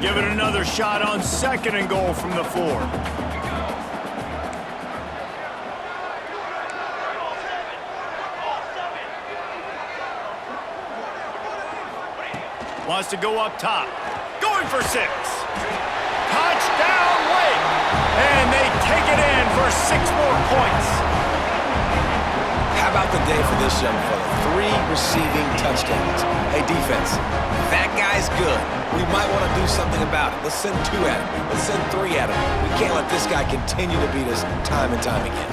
Give it another shot on 2nd and goal from the 4. Wants to go up top. Going for 6. Touchdown, Wake! And they take it in for 6 more points. How about the day for this young fella? 3 receiving touchdowns. Hey, defense, that guy's good. We might want to do something about it. Let's send 2 at him. Let's send 3 at him. We can't let this guy continue to beat us time and time again.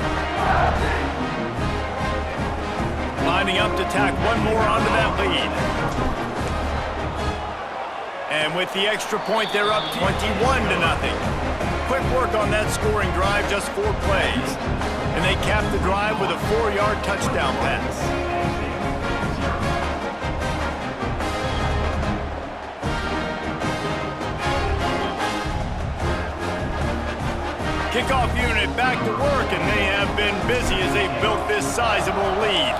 Lining up to tack one more onto that lead. And with the extra point, they're up 21-0. Quick work on that scoring drive, just 4 plays. And they cap the drive with a 4-yard touchdown pass. Kickoff unit back to work, and they have been busy as they've built this sizable lead.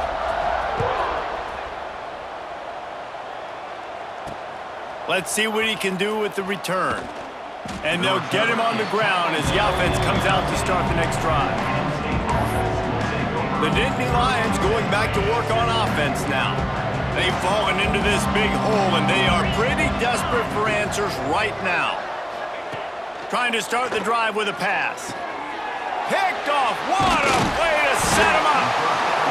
Let's see what he can do with the return. And they'll get him on the ground as the offense comes out to start the next drive. The Nittany Lions going back to work on offense now. They've fallen into this big hole, and they are pretty desperate for answers right now. Trying to start the drive with a pass. Picked off. What a play to set him up.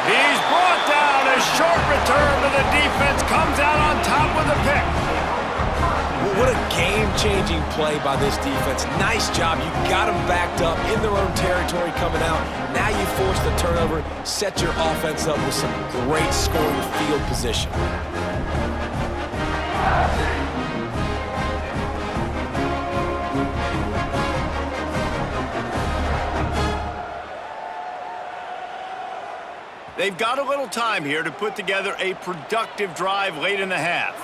He's brought down. A short return, but the defense comes out on top with a pick. What a game-changing play by this defense. Nice job. You got them backed up in their own territory coming out. Now you force the turnover, set your offense up with some great scoring field position. They've got a little time here to put together a productive drive late in the half.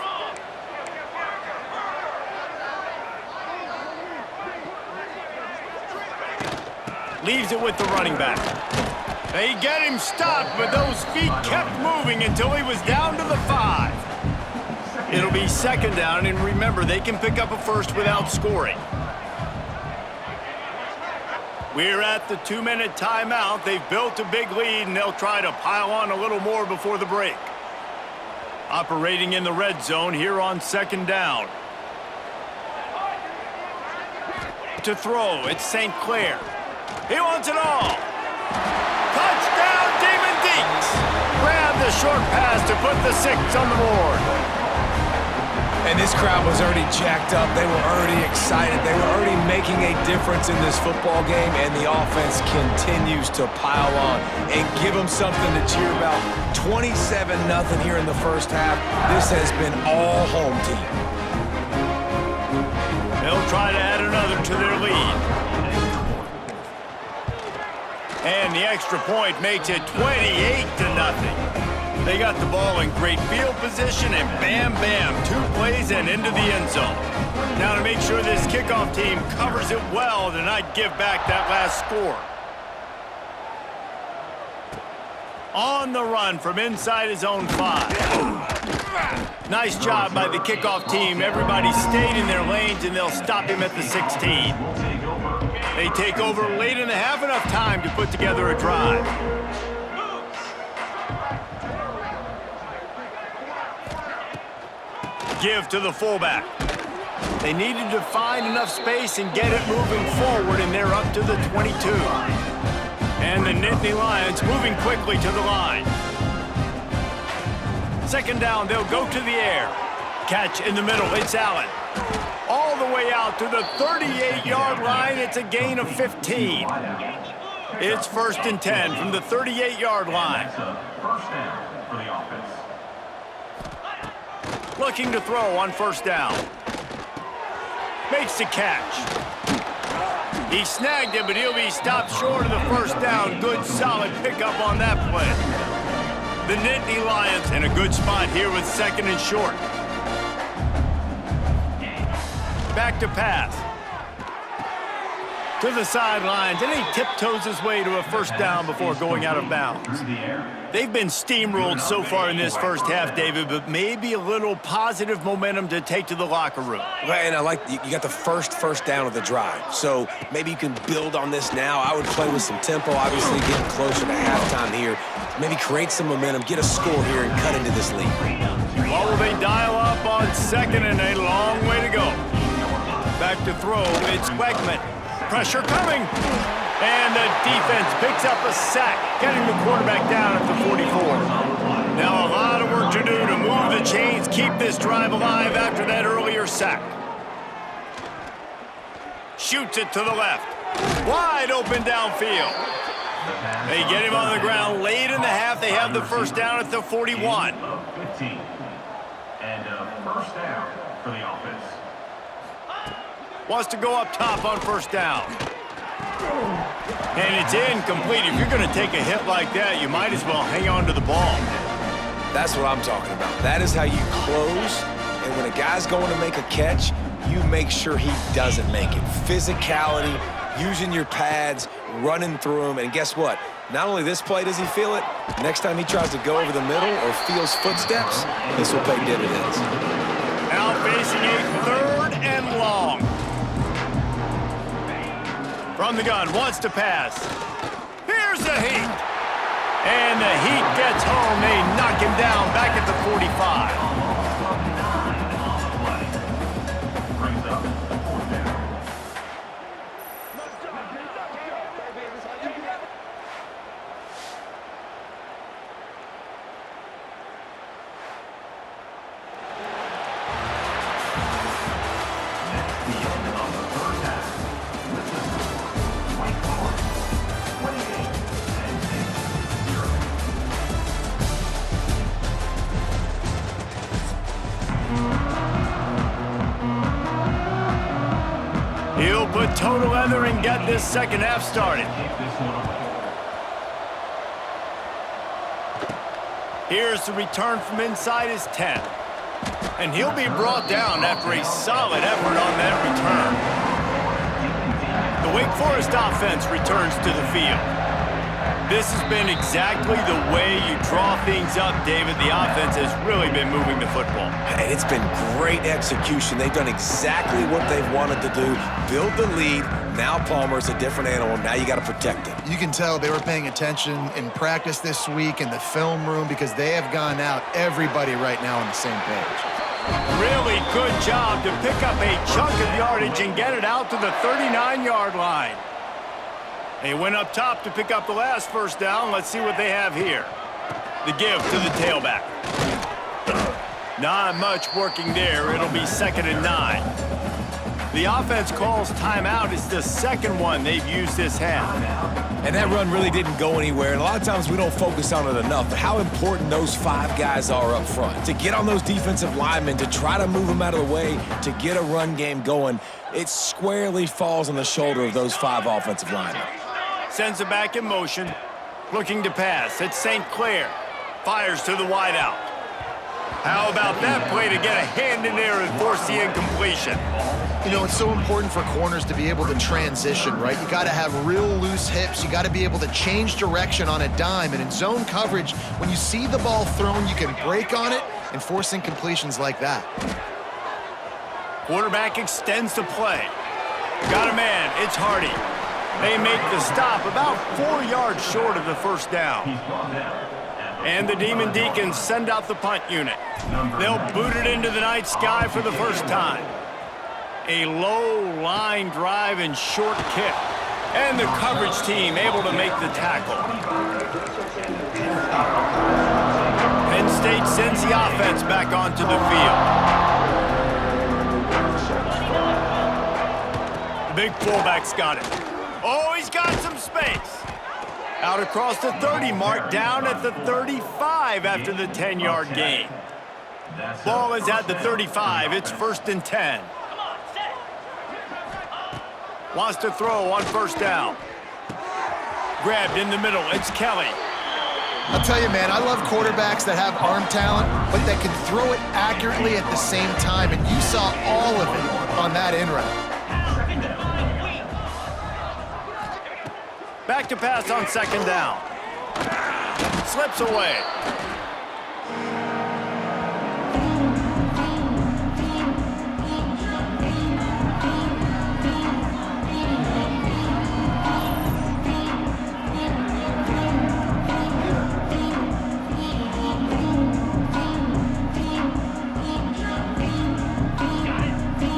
Leaves it with the running back. They get him stopped, but those feet kept moving until he was down to the 5. It'll be 2nd down, and remember, they can pick up a first without scoring. We're at the 2-minute timeout. They've built a big lead, and they'll try to pile on a little more before the break. Operating in the red zone here on 2nd down. To throw, it's St. Clair. He wants it all. Touchdown, Demon Deeks. Grab the short pass to put the 6 on the board. And this crowd was already jacked up. They were already excited. They were already making a difference in this football game, and the offense continues to pile on and give them something to cheer about. 27-0 here in the first half. This has been all home team. They'll try to add another to their lead. And the extra point makes it 28-0. They got the ball in great field position, and bam, bam, 2 plays and into the end zone. Now to make sure this kickoff team covers it well to not give back that last score. On the run from inside his own 5. Nice job by the kickoff team. Everybody stayed in their lanes, and they'll stop him at the 16. They take over late in the half, enough time to put together a drive. Give to the fullback. They needed to find enough space and get it moving forward, and they're up to the 22. And the Nittany Lions moving quickly to the line. 2nd down, they'll go to the air. Catch in the middle, it's Allen. All the way out to the 38-yard line. It's a gain of 15. It's 1st and 10 from the 38-yard line. Looking to throw on 1st down. Makes the catch. He snagged it, but he'll be stopped short of the 1st down. Good, solid pickup on that play. The Nittany Lions in a good spot here with 2nd and short. Back to pass. To the sidelines, and he tiptoes his way to a 1st down before going out of bounds. They've been steamrolled so far in this first half, David, but maybe a little positive momentum to take to the locker room. Right, and I like you got the first down of the drive, so maybe you can build on this now. I would play with some tempo, obviously getting closer to halftime here. Maybe create some momentum, get a score here, and cut into this lead. Well, will they dial up on second and a long way to go? Back to throw, it's Wegman. Pressure coming. And the defense picks up a sack, getting the quarterback down at the 44. Now a lot of work to do to move the chains, keep this drive alive after that earlier sack. Shoots it to the left. Wide open downfield. They get him on the ground late in the half. They have the first down at the 41. 15. And first down for the offense. Wants to go up top on first down. And it's incomplete. If you're going to take a hit like that, you might as well hang on to the ball. That's what I'm talking about. That is how you close, and when a guy's going to make a catch, you make sure he doesn't make it. Physicality, using your pads, running through them, and guess what? Not only this play does he feel it, next time he tries to go over the middle or feels footsteps, this will pay dividends. Now facing a third and long. From the gun, wants to pass. Here's the heat. And the heat gets home. They knock him down back at the 45. He'll put toe to leather and get this second half started. Here's the return from inside his 10. And he'll be brought down after a solid effort on that return. The Wake Forest offense returns to the field. This has been exactly the way you draw things up, David. The offense has really been moving the football. And it's been great execution. They've done exactly what they've wanted to do. Build the lead. Now Palmer's a different animal. Now you got to protect him. You can tell they were paying attention in practice this week in the film room because they have gone out everybody right now on the same page. Really good job to pick up a chunk of yardage and get it out to the 39-yard line. They went up top to pick up the last first down. Let's see what they have here. The give to the tailback. Not much working there. It'll be 2nd and 9. The offense calls timeout. It's the second one they've used this half. And that run really didn't go anywhere. And a lot of times we don't focus on it enough. But how important those 5 guys are up front. To get on those defensive linemen, to try to move them out of the way, to get a run game going, it squarely falls on the shoulder of those 5 offensive linemen. Sends it back in motion. Looking to pass. It's St. Clair. Fires to the wideout. How about that play to get a hand in there and force the incompletion? You know, it's so important for corners to be able to transition, right? You got to have real loose hips. You got to be able to change direction on a dime. And in zone coverage, when you see the ball thrown, you can break on it and force incompletions like that. Quarterback extends the play. Got a man. It's Hardy. They make the stop about 4 yards short of the first down. And the Demon Deacons send out the punt unit. They'll boot it into the night sky for the first time. A low line drive and short kick. And the coverage team able to make the tackle. Penn State sends the offense back onto the field. The big fullback's got it. Oh, he's got some space. Out across the 30 mark, down at the 35 after the 10-yard gain. Ball is at the 35. It's 1st and 10. Wants to throw on first down. Grabbed in the middle. It's Kelly. I'll tell you, man, I love quarterbacks that have arm talent, but that can throw it accurately at the same time, and you saw all of it on that in route. Back to pass on 2nd down. slips away.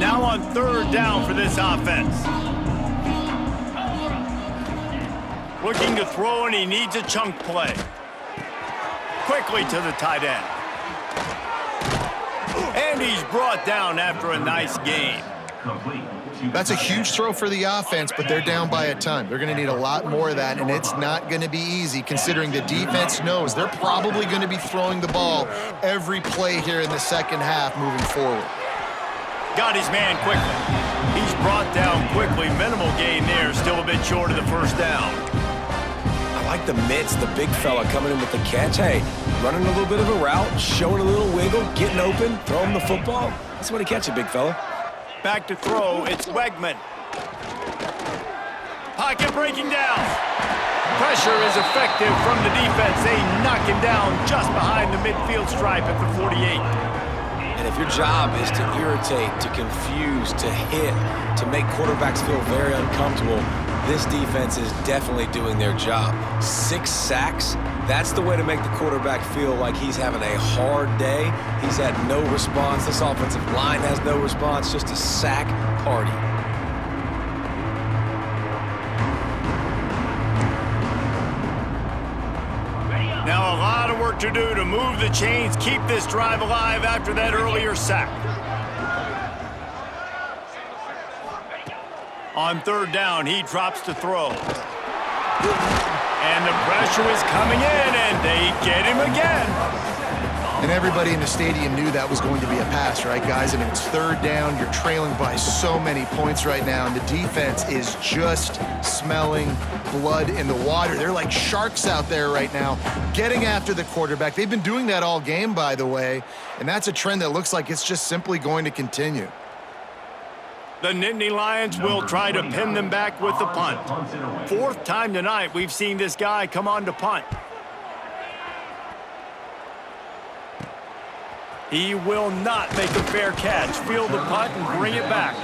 Now on third down for this offense. Looking to throw, and he needs a chunk play. Quickly to the tight end. And he's brought down after a nice gain. That's a huge throw for the offense, but they're down by a ton. They're going to need a lot more of that, and it's not going to be easy considering the defense knows they're probably going to be throwing the ball every play here in the second half moving forward. Got his man quickly. He's brought down quickly. Minimal gain there, still a bit short of the first down. I like the mitts, the big fella coming in with the catch. Hey, running a little bit of a route, showing a little wiggle, getting open, throw him the football. That's what he catch it, big fella. Back to throw, it's Wegman. Pocket breaking down. Pressure is effective from the defense. They knock him down just behind the midfield stripe at the 48. And if your job is to irritate, to confuse, to hit, to make quarterbacks feel very uncomfortable, this defense is definitely doing their job. 6 sacks, that's the way to make the quarterback feel like he's having a hard day. He's had no response. This offensive line has no response, just a sack party. Now a lot of work to do to move the chains, keep this drive alive after that earlier sack. On third down, he drops to throw. And the pressure is coming in, and they get him again. And everybody in the stadium knew that was going to be a pass, right, guys? I mean, it's third down. You're trailing by so many points right now, and the defense is just smelling blood in the water. They're like sharks out there right now, getting after the quarterback. They've been doing that all game, by the way, and that's a trend that looks like it's just simply going to continue. The Nittany Lions will try to pin them back with the punt. 4th time tonight we've seen this guy come on to punt. He will not make a fair catch. Field the punt and bring it back.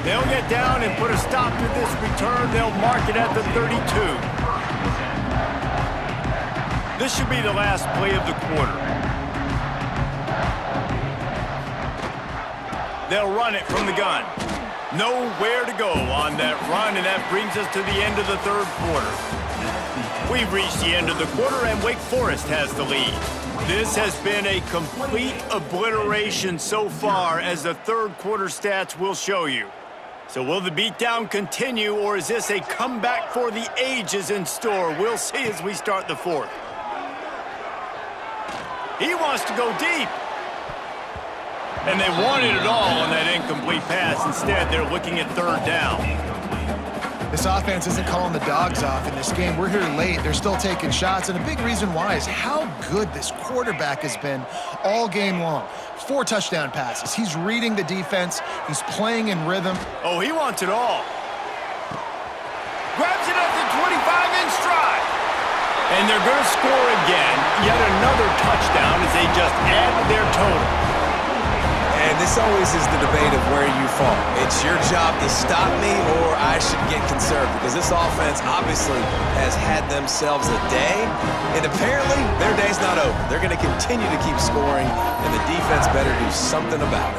They'll get down and put a stop to this return. They'll mark it at the 32. This should be the last play of the quarter. They'll run it from the gun. Nowhere to go on that run, and that brings us to the end of the third quarter. We've reached the end of the quarter, and Wake Forest has the lead. This has been a complete obliteration so far, as the third quarter stats will show you. So will the beatdown continue, or is this a comeback for the ages in store? We'll see as we start the fourth. He wants to go deep. And they wanted it all on that incomplete pass. Instead, they're looking at third down. This offense isn't calling the dogs off in this game. We're here late. They're still taking shots, and a big reason why is how good this quarterback has been all game long. 4 touchdown passes. He's reading the defense. He's playing in rhythm. Oh, he wants it all. Grabs it at the 25 in stride. And they're going to score again. Yet another touchdown as they just add to their total. And this always is the debate of where you fall. It's your job to stop me, or I should get conserved, because this offense obviously has had themselves a day, and apparently their day's not over. They're going to continue to keep scoring, and the defense better do something about it.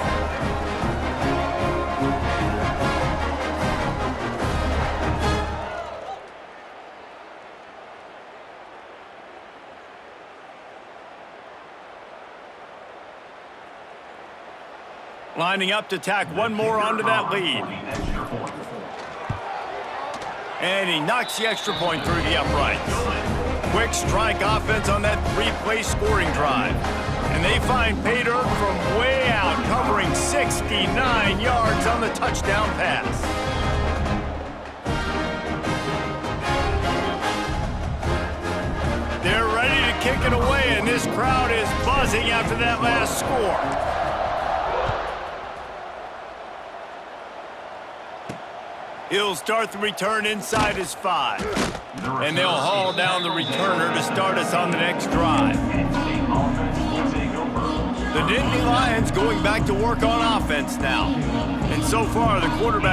Lining up to tack one more onto that lead. And he knocks the extra point through the uprights. Quick strike offense on that 3-play scoring drive. And they find pay dirt from way out, covering 69 yards on the touchdown pass. They're ready to kick it away, and this crowd is buzzing after that last score. He'll start the return inside his 5. And they'll haul down the returner to start us on the next drive. The Nittany Lions going back to work on offense now. And so far, the quarterback